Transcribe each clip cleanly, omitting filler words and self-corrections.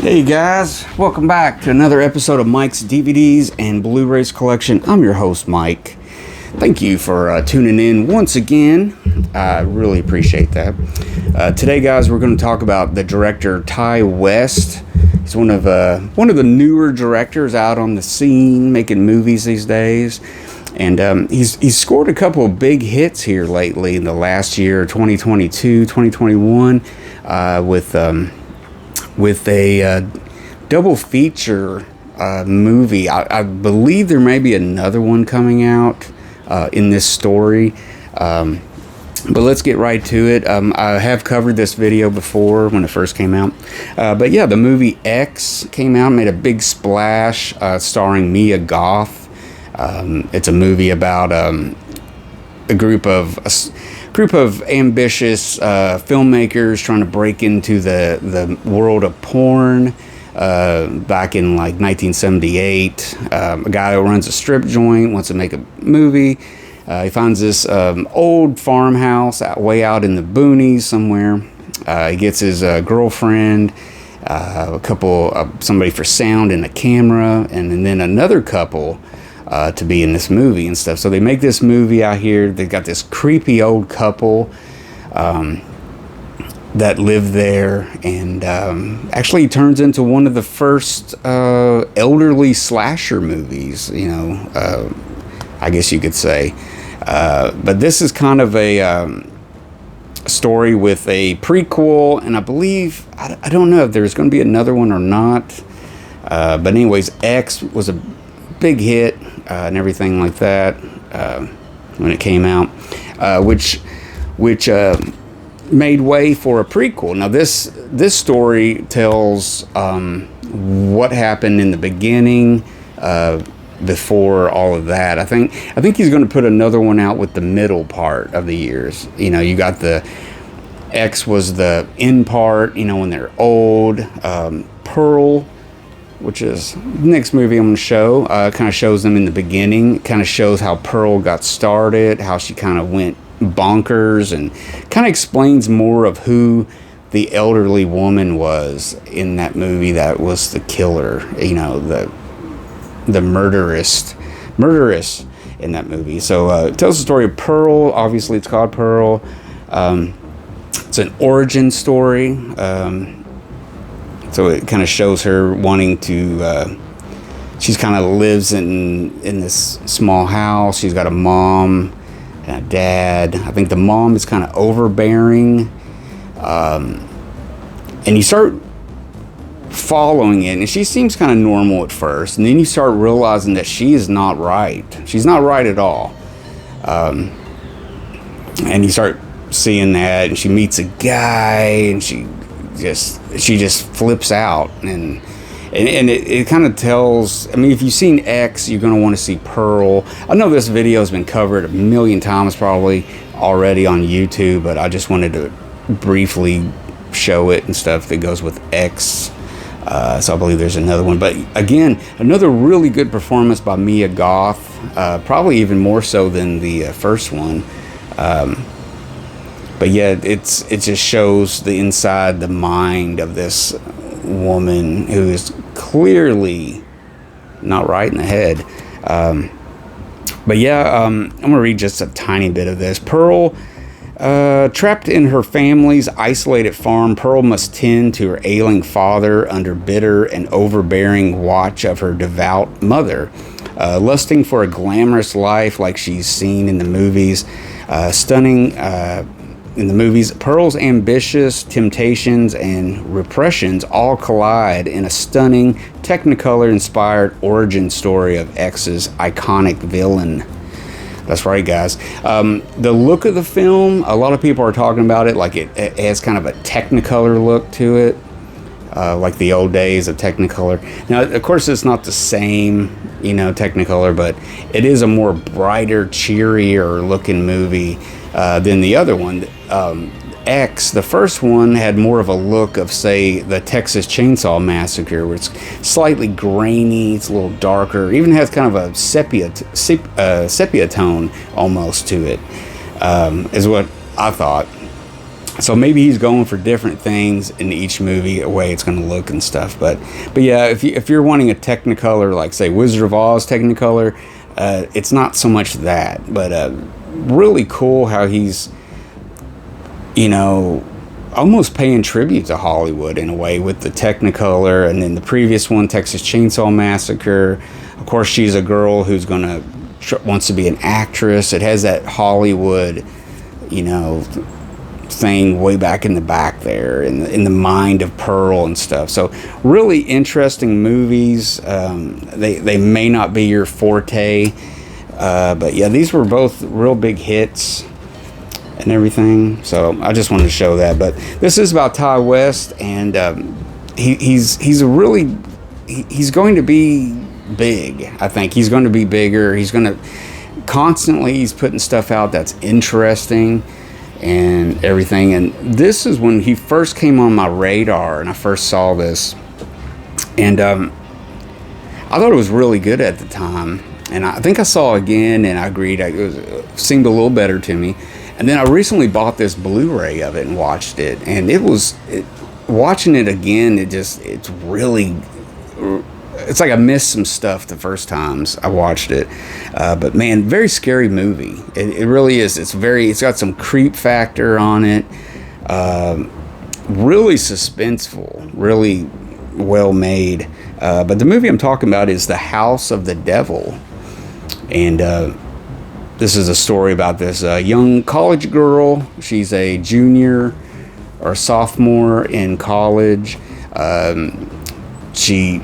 Hey guys, welcome back to another episode of Mike's DVDs and Blu-rays collection. I'm your host, Mike. Thank you for tuning in once again. I really appreciate that. Today, guys, we're going to talk about the director Ty West. He's one of the newer directors out on the scene, making movies these days. And he's scored a couple of big hits here lately in the last year, 2022, 2021, with a double feature movie. I believe there may be another one coming out in this story. But let's get right to it. I have covered this video before when it first came out. But yeah, the movie X came out, made a big splash, starring Mia Goth. It's a movie about a group of ambitious filmmakers trying to break into the world of porn back in like 1978. A guy who runs a strip joint wants to make a movie. He finds this old farmhouse way out in the boonies somewhere. He gets his girlfriend, somebody for sound and a camera, and then another couple to be in this movie and stuff. So they make this movie out here. They've got this creepy old couple that live there, and actually turns into one of the first elderly slasher movies, I guess you could say. But this is kind of a story with a prequel, and I believe, I don't know if there's going to be another one or not. But anyways, X was a big hit and everything like that when it came out, which made way for a prequel. Now this story tells what happened in the beginning before all of that. I think he's going to put another one out with the middle part of the years. You got the X was the end part, when they're old. Pearl, which is the next movie I'm going to show, kind of shows them in the beginning. Kind of shows how Pearl got started, how she kind of went bonkers, and kind of explains more of who the elderly woman was in that movie that was the killer, the murderess in that movie. So it tells the story of Pearl. Obviously it's called Pearl. It's an origin story. So it kind of shows her wanting to, she's kind of lives in this small house. She's got a mom and a dad. I think the mom is kind of overbearing. And you start following it, and she seems kind of normal at first. And then you start realizing that she is not right. She's not right at all. And you start seeing that, and she meets a guy, and she just flips out, and it kind of tells. I mean, if you've seen X, you're going to want to see Pearl. I know this video has been covered a million times probably already on YouTube, but I just wanted to briefly show it and stuff that goes with X. So I believe there's another one, but again, another really good performance by Mia Goth, probably even more so than the first one. But yeah, it just shows the inside the mind of this woman who is clearly not right in the head. But yeah, I'm going to read just a tiny bit of this. Pearl, trapped in her family's isolated farm, Pearl must tend to her ailing father under bitter and overbearing watch of her devout mother. Lusting for a glamorous life like she's seen in the movies, in the movies, Pearl's ambitious temptations and repressions all collide in a stunning, Technicolor-inspired origin story of X's iconic villain. That's right, guys. The look of the film, a lot of people are talking about it like it has kind of a Technicolor look to it, like the old days of Technicolor. Now, of course, it's not the same, Technicolor, but it is a more brighter, cheerier looking movie than the other one. X, the first one, had more of a look of, say, the Texas Chainsaw Massacre, where it's slightly grainy, it's a little darker, even has kind of a sepia tone almost to it, is what I thought. So maybe he's going for different things in each movie, a way it's going to look and stuff. But yeah, if you're wanting a Technicolor, like say Wizard of Oz Technicolor, it's not so much that, but really cool how he's, you know, almost paying tribute to Hollywood in a way with the Technicolor. And then the previous one, Texas Chainsaw Massacre, of course she's a girl who's wants to be an actress. It has that Hollywood, you know, thing way back in the back there, in the mind of Pearl and stuff. So really interesting movies. They may not be your forte, but yeah, these were both real big hits and everything. So I just wanted to show that. But this is about Ty West, and he's going to be big. I think he's going to be bigger. He's putting stuff out that's interesting and everything. And this is when he first came on my radar, and I first saw this, and I thought it was really good at the time. And I think I saw it again, and I agreed. It seemed a little better to me. And then I recently bought this Blu-ray of it and watched it, and watching it again, it's like I missed some stuff the first times I watched it. But man, very scary movie. It really is. It's got some creep factor on it. Really suspenseful, really well made. But the movie I'm talking about is The House of the Devil. And this is a story about this young college girl. She's a junior or sophomore in college. She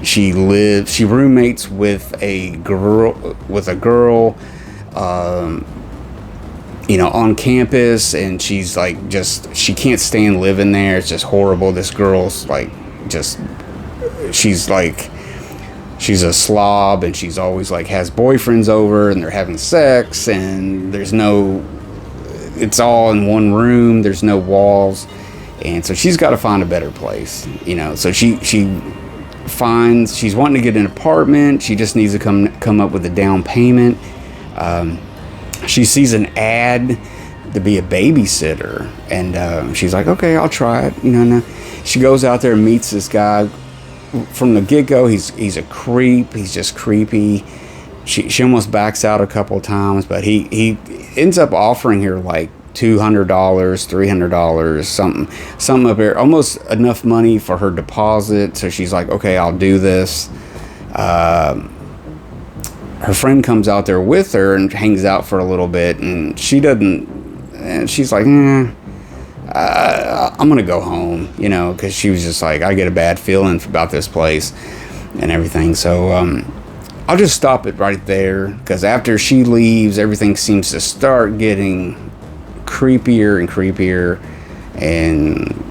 roommates with a girl, you know, on campus, and she's like, she can't stand living there. It's just horrible. This girl's like, she's a slob, and she's always like has boyfriends over, and they're having sex, and it's all in one room. There's no walls. And so she's got to find a better place, you know. So she's wanting to get an apartment. She just needs to come up with a down payment. She sees an ad to be a babysitter, and she's like, okay, I'll try it, you know. She goes out there and meets this guy. From the get-go, he's a creep. He's just creepy. She almost backs out a couple of times, but he ends up offering her like $200, $300, something up there, almost enough money for her deposit. So she's like, okay, I'll do this. Her friend comes out there with her and hangs out for a little bit, and she's like, I'm gonna go home, you know, because she was just like, I get a bad feeling about this place and everything. So I'll just stop it right there, because after she leaves, everything seems to start getting creepier and creepier, and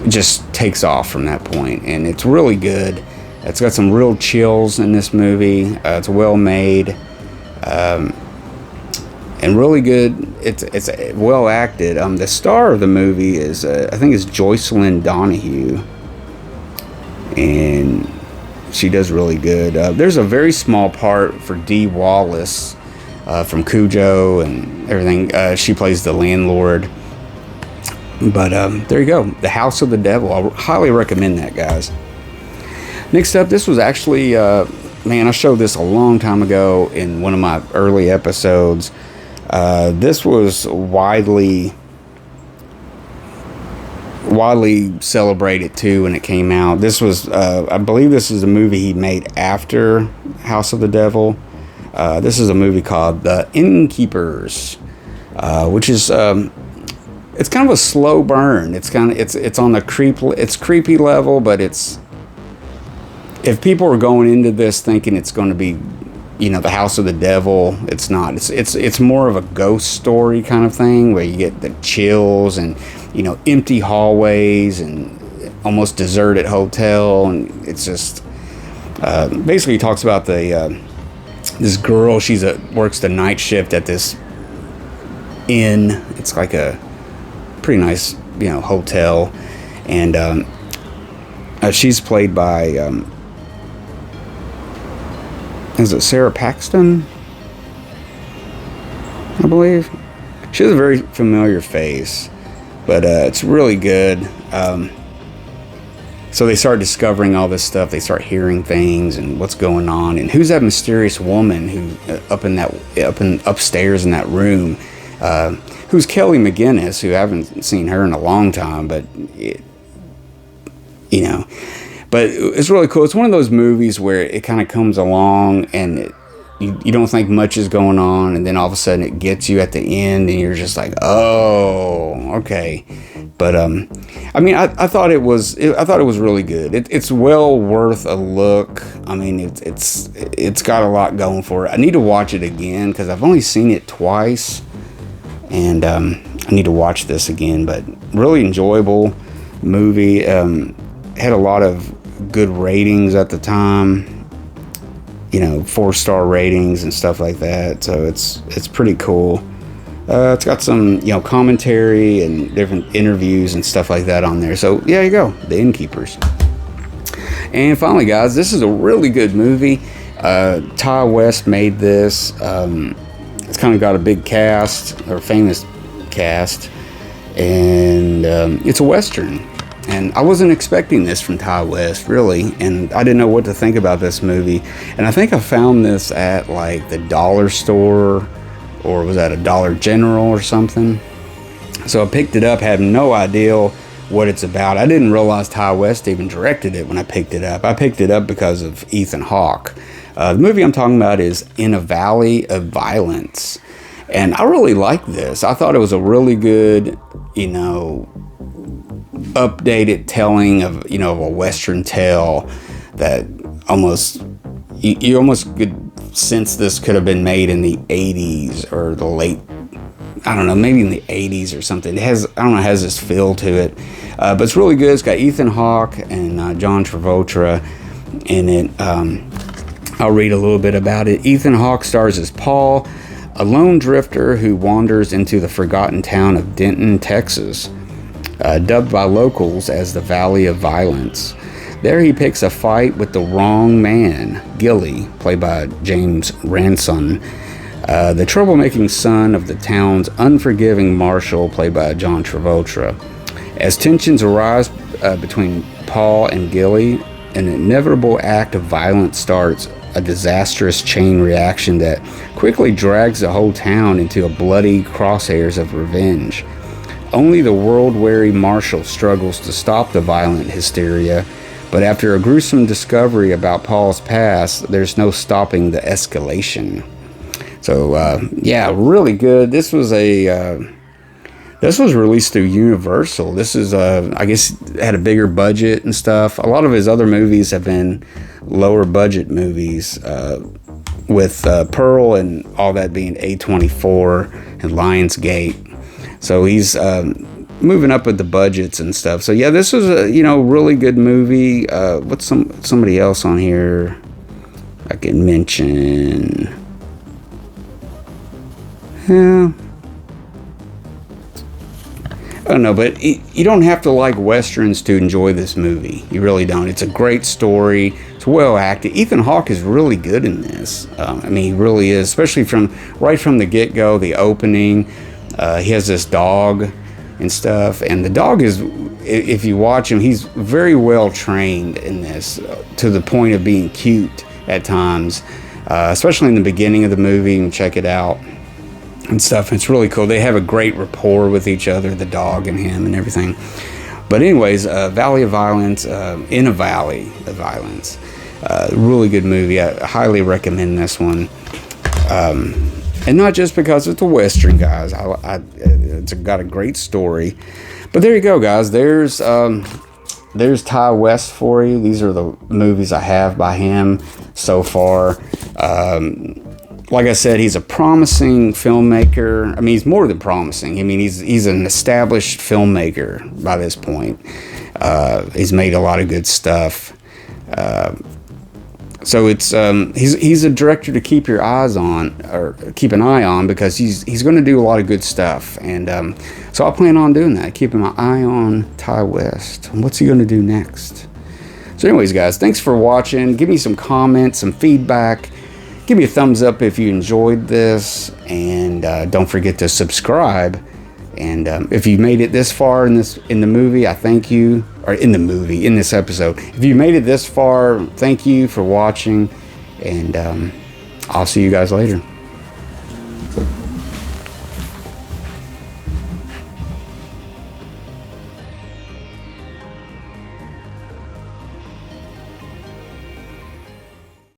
just takes off from that point. And it's really good. It's got some real chills in this movie. It's well made, and really good. It's well acted. The star of the movie is I think it's Jocelyn Donahue, and she does really good. There's a very small part for Dee Wallace from Cujo and everything. She plays the landlord. But there you go. The House of the Devil. I highly recommend that, guys. Next up, this was actually, man, I showed this a long time ago in one of my early episodes. This was widely celebrated too when it came out. This was, I believe this is a movie he made after House of the Devil. This is a movie called The Innkeepers, which is, it's kind of a slow burn. It's on the creepy level, but if people are going into this thinking it's going to be, you know, the House of the Devil, it's not. It's more of a ghost story kind of thing, where you get the chills and, you know, empty hallways and almost deserted hotel, and it's just basically talks about this girl. Works the night shift at this inn. It's like a pretty nice, you know, hotel, and she's played by is it Sarah Paxton, I believe. She has a very familiar face, but it's really good. So they start discovering all this stuff. They start hearing things and what's going on, and who's that mysterious woman who upstairs in that room, who's Kelly McGinnis, who I haven't seen her in a long time, but but it's really cool. It's one of those movies where it kind of comes along and you don't think much is going on, and then all of a sudden it gets you at the end, and you're just like, oh, okay. But I mean, I thought it was really good. It's well worth a look. I mean, it's got a lot going for it. I need to watch it again because I've only seen it twice, and I need to watch this again. But really enjoyable movie. Had a lot of good ratings at the time. 4-star ratings and stuff like that. So it's pretty cool. It's got some, commentary and different interviews and stuff like that on there. So, there you go. The Innkeepers. And finally, guys, this is a really good movie. Ty West made this. It's kind of got a big cast, or famous cast. And it's a Western. And I wasn't expecting this from Ty West, really. And I didn't know what to think about this movie. And I think I found this at, like, the dollar store, or was that a Dollar General or something? So I picked it up, had no idea what it's about. I didn't realize Ty West even directed it when I picked it up. I picked it up because of Ethan Hawke. The movie I'm talking about is In a Valley of Violence. And I really like this. I thought it was a really good, updated telling of, a Western tale that you almost could sense this could have been made in the 80s or the late, I don't know, maybe in the 80s or something. It has this feel to it. But it's really good. It's got Ethan Hawke and John Travolta in it. I'll read a little bit about it. Ethan Hawke stars as Paul, a lone drifter who wanders into the forgotten town of Denton, Texas, dubbed by locals as the Valley of Violence. There he picks a fight with the wrong man, Gilly, played by James Ranson, the troublemaking son of the town's unforgiving marshal, played by John Travolta. As tensions arise between Paul and Gilly, an inevitable act of violence starts, a disastrous chain reaction that quickly drags the whole town into a bloody crosshairs of revenge. Only the world-weary marshal struggles to stop the violent hysteria, but after a gruesome discovery about Paul's past, there's no stopping the escalation. So, really good. This was released through Universal. This is, I guess, had a bigger budget and stuff. A lot of his other movies have been lower budget movies, with Pearl and all that being A24 and Lionsgate. So he's moving up with the budgets and stuff. So yeah, this was a really good movie. What's somebody else on here I can mention? Yeah, I don't know, but you don't have to like westerns to enjoy this movie. You really don't. It's a great story. It's well acted. Ethan Hawke is really good in this. He really is, especially right from the get-go, the opening. He has this dog and stuff, and the dog is, if you watch him, he's very well trained in this, to the point of being cute at times, especially in the beginning of the movie. You can check it out and stuff. It's really cool. They have a great rapport with each other, the dog and him and everything. But anyways, Valley of Violence, In a Valley of Violence, really good movie. I highly recommend this one. And not just because it's a Western, guys. It's got a great story. But there you go, guys. There's Ty West for you. These are the movies I have by him so far. Like I said, he's a promising filmmaker. I mean, he's more than promising. I mean, he's an established filmmaker by this point. He's made a lot of good stuff. So it's he's a director to keep your eyes on, or keep an eye on, because he's going to do a lot of good stuff, and so I plan on doing that, keeping my eye on Ty West. What's he going to do next? So anyways, guys, thanks for watching. Give me some comments, some feedback. Give me a thumbs up if you enjoyed this, and don't forget to subscribe And if you made it this far in the movie, I thank you. Or in this episode, if you made it this far, thank you for watching, and I'll see you guys later.